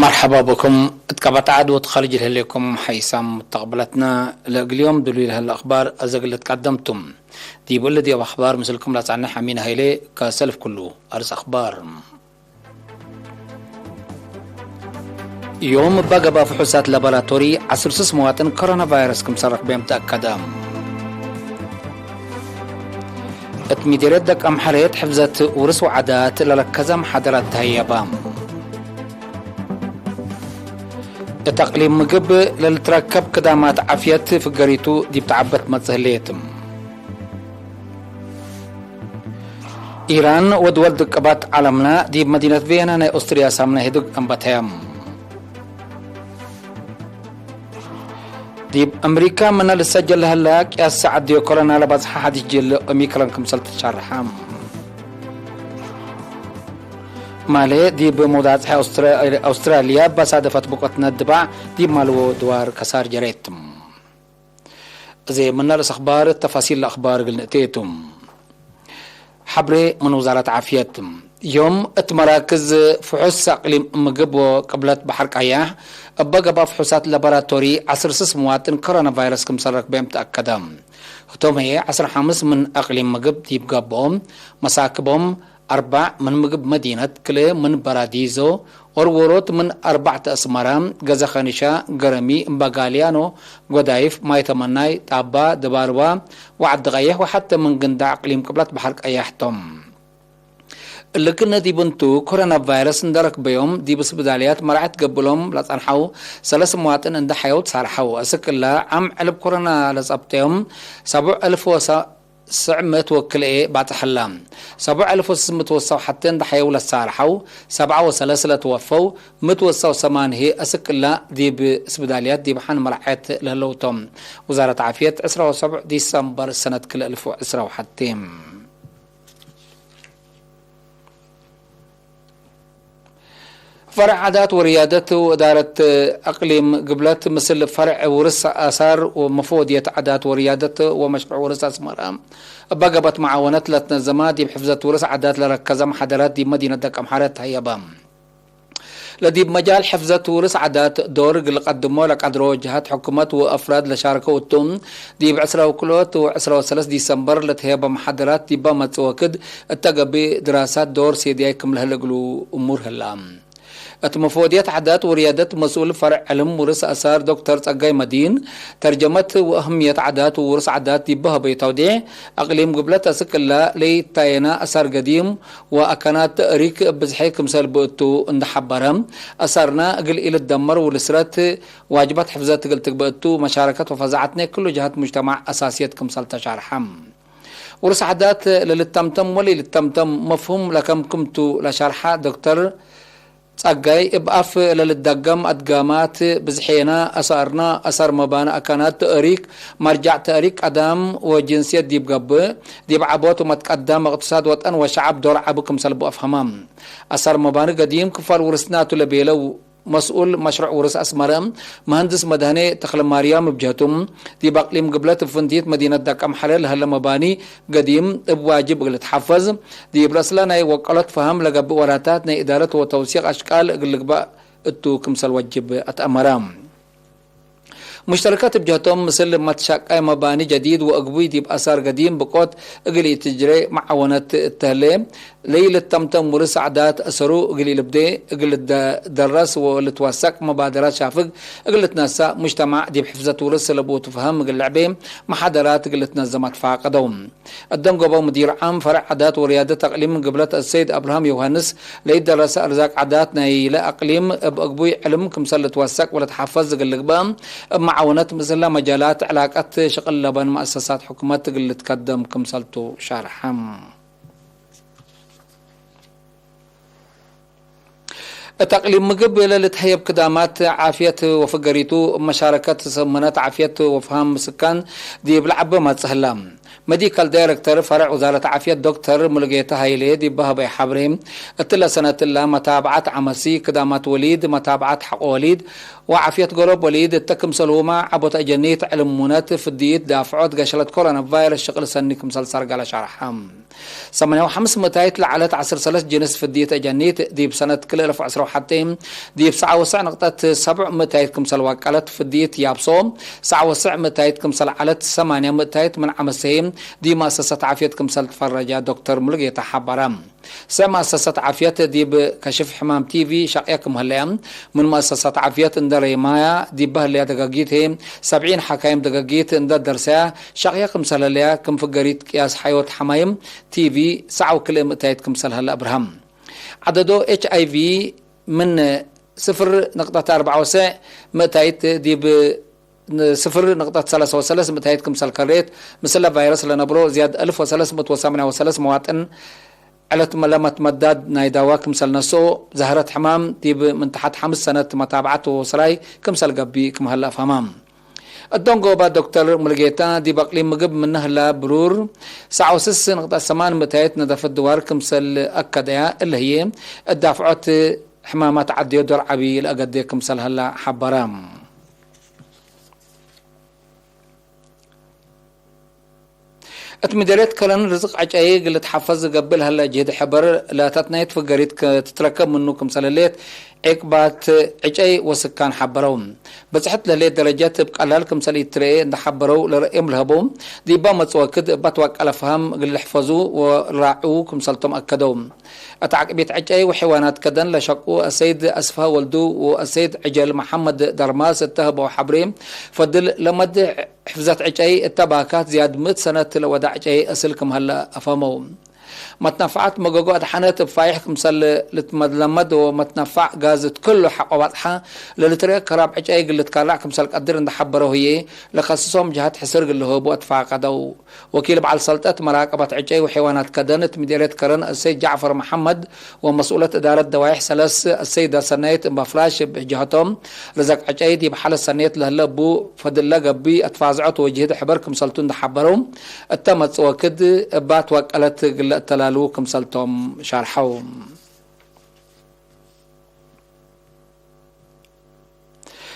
مرحبا بكم. اتكبت عاد وتخرج لكم حيسام تقبلتنا اليوم دليل هالاخبار ازقلت قدمتم دي بلدي اخبار مثلكم لا تعنا حمين هيلي كسلف كله ارس اخبار يوم بقى بفحوصات لابراتوري 10 مواطن كورونا فيروس كم سرق بهم تاكدام اتميديرت دك ام حريت حفظت ورس وعادات للكزم حضرات تهيبام تقليم مقب للتركب كدامات عافيت في قريتو دي بتعبت متزهليتم إيران ودول دقبات عالمنا دي بمدينة فيينا ناي أستريا سامنا هدوك أمباتيام دي بأمريكا من لسجل هلاك يا سعد ديو كورونا لبازح حديث جيل أميكران كمسلت شرحام مالي دي بموضات أستراليا بصادفت بقوتنا الدبع دي مالو دوار كسار جريتم زي من نرس أخبار التفاصيل الأخبار قلنتيتم حبري من وزارة عافيتم يوم اتمراكز فحوص اقليم مقب وقبلت بحر قياح بقى بفحوصات لابراتوري 10 مواطن كورونا فيروس كم سرق بهم تأكدام هتوم هي 15 من اقليم مقب دي بقبهم مساكبهم 4 من مقب مدينة كلي من باراديزو ورورot من 4 أسمرام غزا خانشا غرمي مباقاليانو غدايف مايتمناي تابا دباروا وعد غيح وحتى من قندع اقليم قبلت بحر قياح توم لكن دي بنتو كورونا فيروس ندرك بيوم دي بسبداليات مرعت قبلهم لا تنحو 3 مواطن عند حيوت صارحو اسكلا عم علب كورونا لصبتهم 7,900 وكل ايه بعد حلام 7,600 توصوا حتى عند حيوت صارحو 7 توفوا متوصوا 8 هي اسكلا دي بسبداليات دي بحن مرعت لهلوتهم وزارة عافية 17 ديسمبر سنة كل 1010 حتى فرع عادات وريادات وإدارة أقليم قبلت مثل فرع ورث آثار ومفوضية عادات وريادات ومشروع ورث أسمرة بقبت معاونات لتنظمات دي بحفظة ورث عادات لركزة محاضرات دي مدينة دك أمحارات هيبام لدي بمجال حفظة ورث عادات دور اللي قدموا لك عدرو جهات حكومات وأفراد لشاركوا التوم دي بعسرة وكلوت وعسرة وثلاث ديسمبر لتهيبا محاضرات دي بامت وكد اتقى دراسات دور سيديكم لهلقلو أمور هلام مفوضيات عادات وريادات مسؤول فرع علم ورث اثار دكتور صقاي مدين ترجمت واهميه عادات ورث عادات يبها بتوديع اقليم قبلت اسكلا ليتاينا اثار قديم واكنات ريك بزحيك مثال بوتو اندحبرم اثرنا قل الى الدمر والسرات واجبات حفظات قلت بوتو مشاركه وفزعتنا كل جهات مجتمع اساسيات كمثال تشارحم ورث عادات للتمتم وللتمتم مفهوم لكم كمتو لشرحه دكتور صقاي ابقف للدقم ادقامات بزحينا اثارنا اثر مبانا اكانات تاريخ مرجع تاريخ ادم وجنسيه دي بقب دي بعبوت ومتقدم اقتصاد وطن وشعب دور عبكم سلبوا افهمام اثر مبانا قديم كفار ورثناتو لبيلو مسؤول مشروع ورث أسمرم مهندس مدهني تخل مريم بجهتم دي بقليم قبلت فنديت مدينة دكام حلال هلا مباني قديم بواجب قلت حفظ دي برسلنا وقالت فهم لقب وراتاتنا إدارة وتوثيق أشكال قلقبا اتو كمسل وجب أتأمرام مشتركات بجهتهم مثل متشاقاي مباني جديد واقبوي دي باثار قديم بقوت اقلي تجري معاونات التهليم ليلة تمتم ورث عادات اثرو اقلي لبدي اقلي درس ولتوثق مبادرات شافق اقلي تنسى مجتمع دي بحفظة ورث لبو تفهم اقلي لعبين محاضرات اقلي تنظمت فاقدهم الدم قبو مدير عام فرع عادات وريادة اقليم من قبلة السيد ابراهام يوهانس لي درس ارزاق عاداتنا الى اقليم باقبوي علم كمسل توثق ولا تحفظ اقلي قبام معاونات مثل مجالات علاقات شغل لبن مؤسسات حكومات اللي تقدم كمثلتو شارحم تقليم مقبل لتحيب كدامات عافية وفقريتو مشاركات سمنات عافية وفهم سكان دي بلعب ما تسهلام ميديكال دايركتور فرع وزارة عافية دكتور ملقيتا هايلي دي بهبي حبريم اتلا سنة الله متابعة عمسي كدامات وليد متابعة حق وليد وعافية قرب وليد التكم سلوما عبوت أجنيت علم منات في الديت دافعات قشلت كورونا فايروس شغل سنكم سلسار قال شرحهم 85 متايت لعلت 10 سلس جنس في الديت أجنيت دي بسنة كل 1010 حتى دي بسعة وسع نقطة 7 متايت كم سلواك علت في الديت يابصوم سعة وسع متايت كم سل علت 8 متايت من عمسهم دي مؤسسة عافية كم سل تفرجا دكتور ملقي تحبرم مؤسسة عافية دي بكشف حمام تي في شقيكم هلام من مؤسسة عافية اندر مايا دي بهليا دقاقيتهم 70 حكايم دقاقيت اندر درسا شقيكم سلاليا كم فقريت قياس حيوت حمايم تي في سعو كل متايتكم سلهلا ابراهام عددو اتش اي في من 0.4 متايت دي ب 0.3 متايتكم سلكريت مثل فيروس لنبرو زياد 1338 مواطن علت ملامة مداد نايداوا كمسل نسو زهرة حمام دي من تحت 5 سنة متابعته وصراي كمسل قبي كم هلا فهمام الدونغو با دكتور ملقيتا دي بقلي مقب منه لا برور ساعة وسس نقطة 8 متايت ندف الدوار كمسل أكدها اللي هي الدافعات حمامات عدي دور عبي الأقدي كمسل هلا حبرام اتمدريت كلن رزق عجاي قلت حفظ قبل هلا جهد حبر لا تتنيت فقريت تتركب منو كمسل الليت عقبات عجاي وسكان حبروم بس حتى للي درجات بقلال كمسل يتري عند حبرو لرئيم الهبوم دي بامت وكد بتوك على فهم قل حفظوا وراعوا كمسلتم أكدوم اتعقبت عجاي وحيوانات كدن لشقوا السيد أسفا ولدو والسيد عجل محمد درماس اتهبوا حبريم فضل لمد حفظت عجاي التباكات زياد 100 سنة لودع عجاي أسلكم هلا أفهموا متنفعات مجوجو أدحنات بفايح كمسل لتمدلمد ومتنفع غازت كله حق واضحة للتري كراب عجاي قلت كارع كمسل قدر ان حبره هي لخصصهم جهات حسر اللي هو بوت فاقدوا وكيل بعل سلطات مراقبة عجاي وحيوانات كدنت مديرية كرن السيد جعفر محمد ومسؤولة إدارة دوائح سلس السيدة سنيت بفلاش بجهتهم رزق عجاي دي بحال السنيت لهلا بو فضل قبي اتفازعت وجهد حبر كمسلتون حبرهم التمت وكد بات وقالت قلت تلالو كمسلتهم شارحوم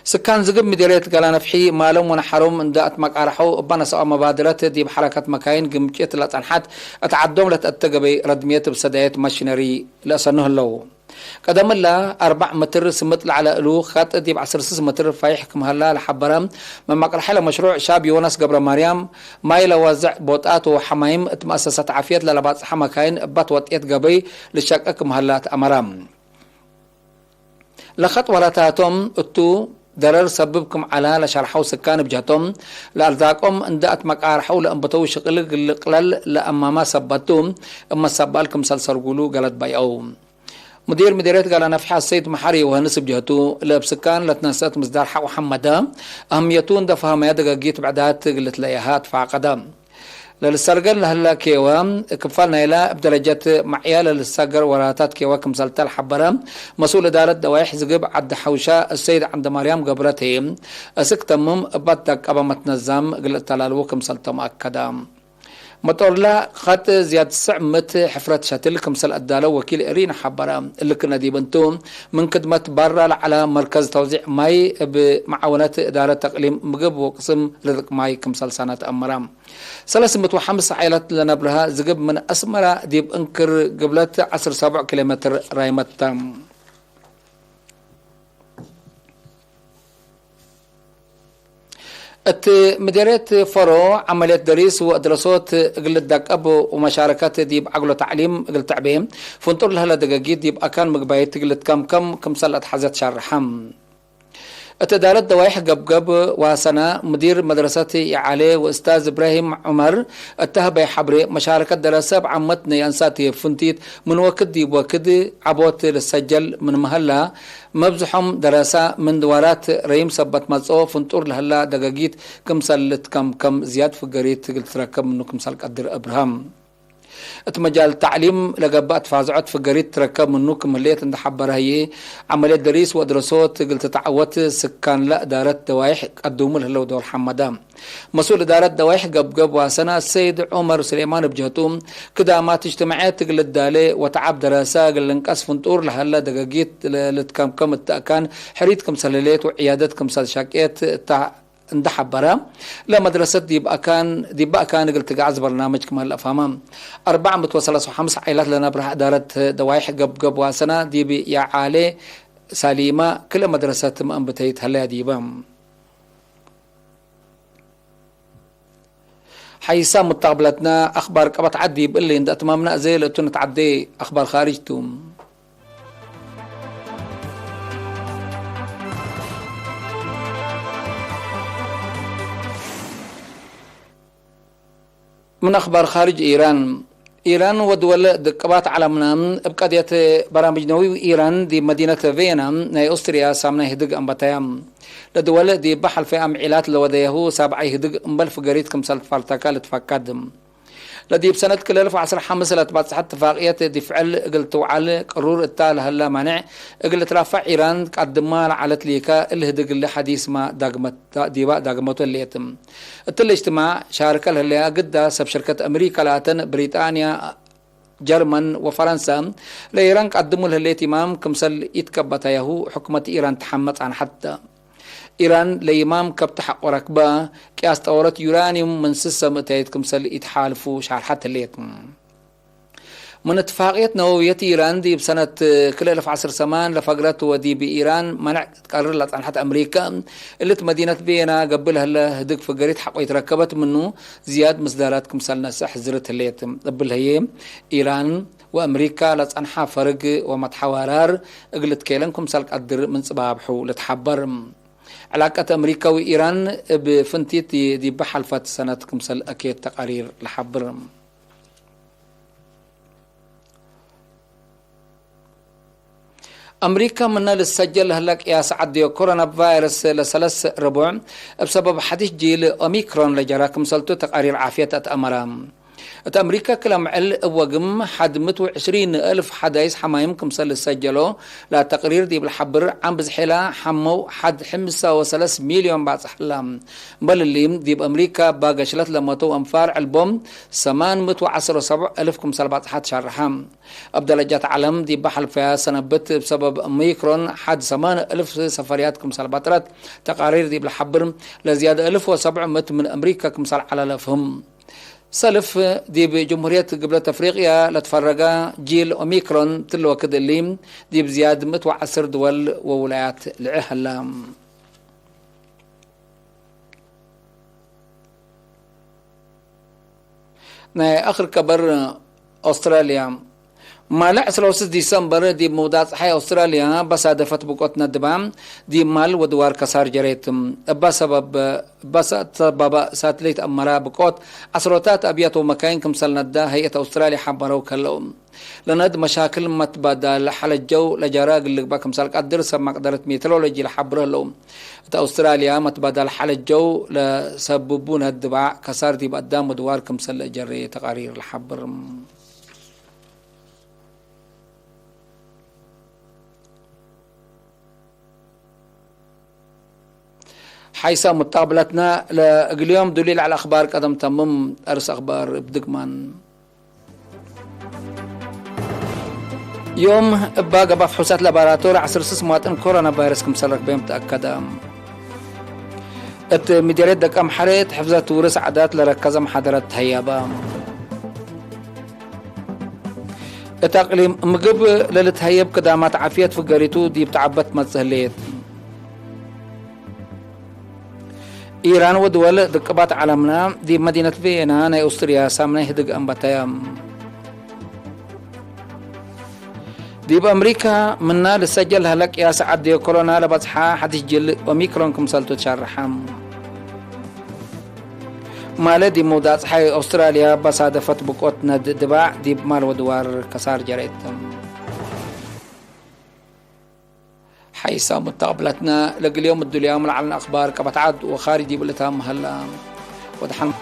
سكان زقب مديرية قالا نفحي مالهم ونحرم ان داءت مقارحو بنا سواء مبادرات دي بحركة مكاين قمجيت لتنحات اتعدوم لتأتقبي ردمية بسدايات ماشينري لأسنه اللو قدم الله 4 متر سمت على ألو خط دي ب10 متر فايح كم هلا لحبرم من مقرحة لمشروع شاب يونس قبر مريم ماي لوزع بوطات وحمايم مؤسسة عافية للبات حمكاين بات وطيت قبي للشك كم هلا أمرام لخط وراتاتهم اتو درر سببكم على لشرحوا سكان بجهتهم لأرزاقهم اندأت مقارحوا لأنبتوا شغل قلل لأما ما سبتهم اما سبالكم سلسرقولو قالت بايعوهم مدير مديرية قال نفحة السيد محري وهنسب جهته لبسكان لتنسات مصدر حق محمد أهميتون دفها ما يدقى بعدات قلت ليهات فعقدا للسرقل هلا كيوام كفالنا إلى بدرجات معيال للسقر وراتات كيوا كمسلت الحبرة مسؤول إدارة دوائح زقب عد حوشا السيد عند مريم قبرتهم أسكتمم بدك أبا متنظم قلت تلالو كمسلت مؤكدا مطور لا خط زياد سعمت حفرة شاتل كمسل أدالة وكيل إرين حبرة اللي كنا دي بنتوم من خدمة برا على مركز توزيع ماي بمعاونات إدارة تقليم مقب وقسم رزق ماي كمسل سنة أمرام 305 عائلات لنبرها زقب من أسمرة ديب انكر قبلت 17 كيلومتر رايمت مديرية فرو عملية دريس ودراسات قلت داك أبو ومشاركات دي بعقله تعليم قلت تعبيم فنطر لها لدقاقيد دي بأكان مقبايت قلت كم سلت حزت شرحم اتدارت دوائح قبقب وسنة مدير مدرستي علي وأستاذ إبراهيم عمر اتهبي حبري مشاركة دراسة بعمتني أنساتي فنتيت من وقت دي وقت عبوت للسجل من مهلا مبزحهم دراسة من دوارات ريم سبت مزعو فنطور لهلا دقاقيت كم سلت كم زياد فقريت قلت راكم منو كم سلك قدر أبراهام مجال التعليم لقبات فازعت في قريت تركب منه كملية عند حبرها هي عملية دريس ودراسات قلت تعودت سكان لا دارت دوايح قدوم له دور حمدام مسؤول إدارة دوايح قب وسنة السيد عمر سليمان بجهتهم كدامات اجتماعات قل الدالي وتعب دراسة قل انقص فنطور لهلا دقاقيت لتكم التأكان حريتكم سلاليت وعيادتكم سلشاكيت عند حبرة لمدرسة دي بقى كان قلت قاعد برنامجكم هلا فهمام 405 عائلات لنا برح إدارة دوايح قب وسنة دي يا عالي سليمة كل مدرسة مأنبتيت هلا ديبام حيسا متقبلتنا أخبار قبط عدي بقول لي عند أتمامنا زي اللي تعدي أخبار خارجتم من أخبار خارج إيران ودول دقبات عالمنا بقضية برامج نووي إيران دي مدينة فيينا ناي أستريا سامنا هدق أمبتايام لدول دي بحل في أمعيلات لوديه سابعي هدق أمبل فقريت كمسال فالتاكا لتفكادم لدي بسنة كل 2015 لتبات اتفاقية دي فعل قلت وعلى قرور التال هلا مانع قلت رافع إيران قدمال على تليكا الهدق اللي حديث ما داقمت ديبا داقمته اللي يتم الاجتماع شارك اللي قد سب شركة أمريكا لاتن بريطانيا جرمن وفرنسا لإيران قدموا له الاهتمام كمسل يتكبت يهو حكومة إيران تحمت عن حتى إيران ليمام كبت حق وركبة كاس طورت يورانيوم من سسة متايد كمسل يتحالفوا شعر حتى الليتم من اتفاقية نووية إيران دي بسنة كل 1010 سمان لفقرت ودي بإيران منع تقرر عن حتى أمريكا اللي مدينة فيينا قبلها اللي هدق فقريت حق يتركبت منه زياد مصدرات كمسل نسح زرت الليتم قبلها هي إيران وأمريكا لتصنحا فرق ومتحوارار قلت كيلنكم سالك قدر من صبابحو لتحبر علاقة أمريكا وإيران بفنتيت دي بحلفت سنة كمسل أكيد تقارير لحبر أمريكا من للسجل هلك يا سعد كورونا فيروس لثلاث ربع بسبب حديث جيل أوميكرون لجرا كمسلتو تقارير عافية أمرام أمريكا كلام عل وقم حد 120,000 حدايس حمايم كمسل سجلوا لا تقرير دي بالحبر عم بزحلا حمو حد 5 مليون بعد حلام بل اللي دي بأمريكا باقشلت لما تو أنفار البوم 817,000 كمسل بعد حد شرحام أبدال جات علم دي بحل فيها سنبت بسبب أوميكرون حد 8,000 سفريات كمسل بطرت تقارير دي بالحبر لزيادة 1,700 من أمريكا كمسل على لفهم سلف دي بجمهورية قبلة أفريقيا لتفرقا جيل أوميكرون تلو كده الليم دي بزياد 110 دول وولايات العهلام آخر كبر أستراليا ما لا 23 ديسمبر دي مودات حي أستراليا بس هدفت بقوتنا دبام دي مال ودوار كسار جريتم بس سبب ساتليت أمرا بقوت عصرات أبيات ومكاين كمسلنا دا هيئة أستراليا حبروا كلهم لند مشاكل متبادل حل الجو لجراق اللي بقى مسالك قدر سما قدرت ميترولوجي لحبره لهم أستراليا متبادل حل الجو لسببون الدباع كسار دي بقدام ودوار كمسل جري تقارير الحبر حيث متقابلتنا اليوم دليل على أخبار قدم تمم أرس أخبار بدقمان يوم باقى بفحوصات لابراتور عصر سموات كورونا فيروس كمسلك بهم متأكدة مديرية دك أمحريت حفظت ورس عادات لركز محاضرات هيابا تقليم مقب للتهيب قدامات عافية فقريتو دي بتعبت متسهليت إيران ودول دقبات عالمنا دي مدينة فيينا ناي أستريا سامنا هدق أمبتايام دي بأمريكا منا لسجل هلك يا سعد دي كورونا لبصحا حديث جل أوميكرون كمسالتو تشرحام مالا دي مودات حي أستراليا بس هدفت بقوتنا دباع دي بمال ودوار كسار جريتم حيث متقابلتنا لقى اليوم الدنيا من على الأخبار كبتعد وخارجي بلتهم هلا ودحن